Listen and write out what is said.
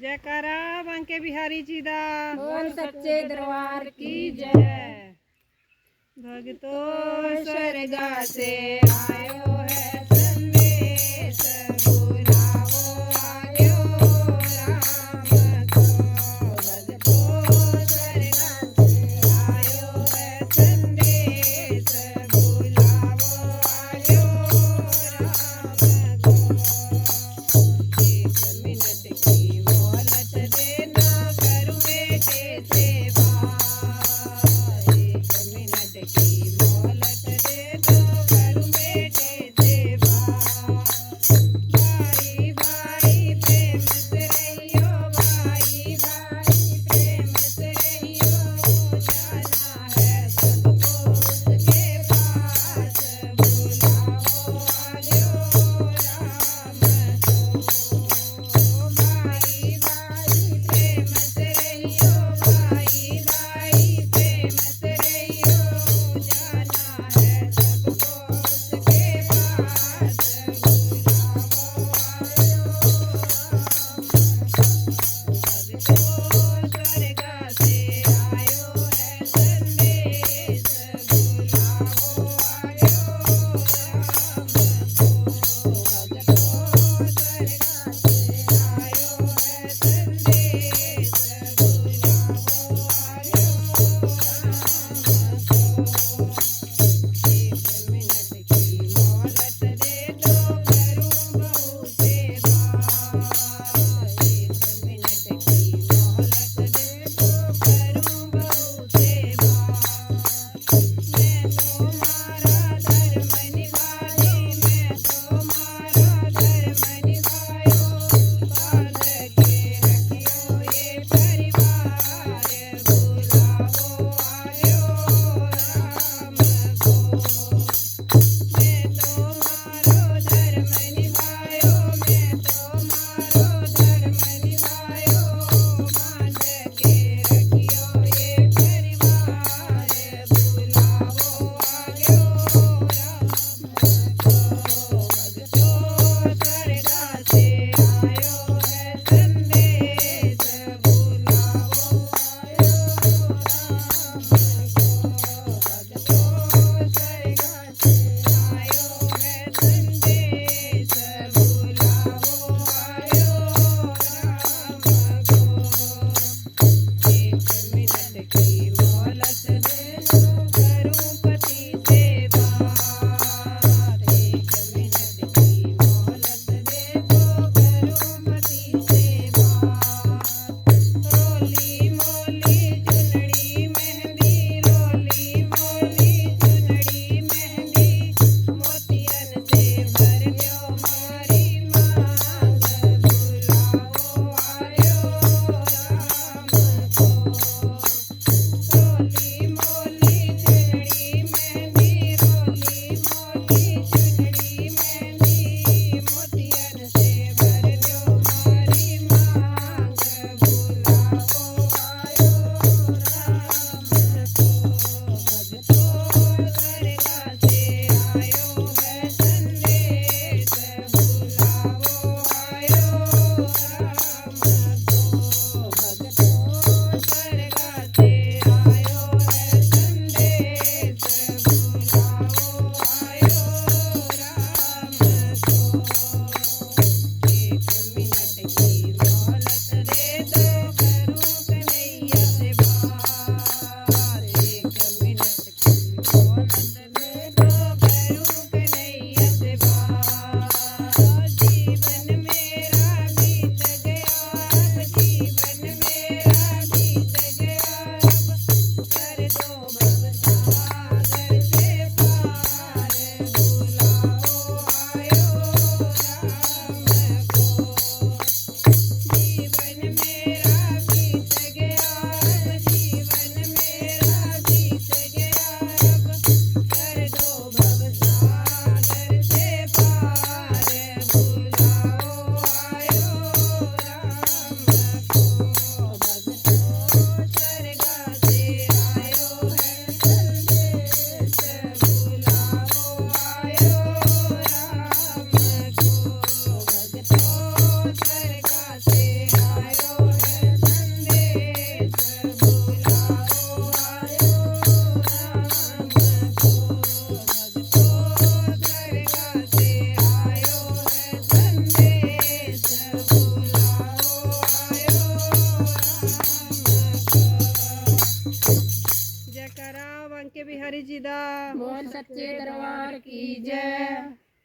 जयकारा बांके बिहारी जी दा। बोल सच्चे दरबार की जय। जय। भक्तों स्वर्गा से आयो है संदेश, बुलावो आयो राम को। भक्तों स्वर्गा से आयो है संदेश, बुलावो आयो राम को। एक मिनट की मोहलत देना, करूँ बेटे सेवा। एक मिनट की मोहलत दे दो, करूँ बेटे सेवा। भाई भाई प्रेम से रहियो, भाई भाई प्रेम से रहियो। जाना है सबको उसके पास, बुलाओ आयो राम को। भाई भाई प्रेम से रहियो, भाई भाई प्रेम से रहियो। जाना है सबको उसके पास, बुलाओ आयो राम। स्वर्गा से आयो है संदेश, बुलाओ आयो राम को। भक्तों स्वर्गा से आयो है संदेश, बुलाओ आयो राम को। एक मिनट की मोहलत दे दो, करूँ बहु सेवा। एक मिनट की मोहलत दे दो, करूँ बहु सेवा। मैं तुम्हारा धर्म निभाई, मैं तुम्हारा धर्म निभायो। बांध के रखियो ये परिवार, बुलाओ आयो राम को। मैं तुम्हारो धर्म निभायो, मैं तुम्हारो धर्म निभायो। बांध के रखियो ये परिवार, बुलाओ आयो राम को। भक्तों स्वर्गा से आयो है संदेश, बुलाओ आयो राम को। भक्तों स्वर्गा से आयो है संदेश, बुलाओ आयो जी दा बोल सच्चे दरबार की जय।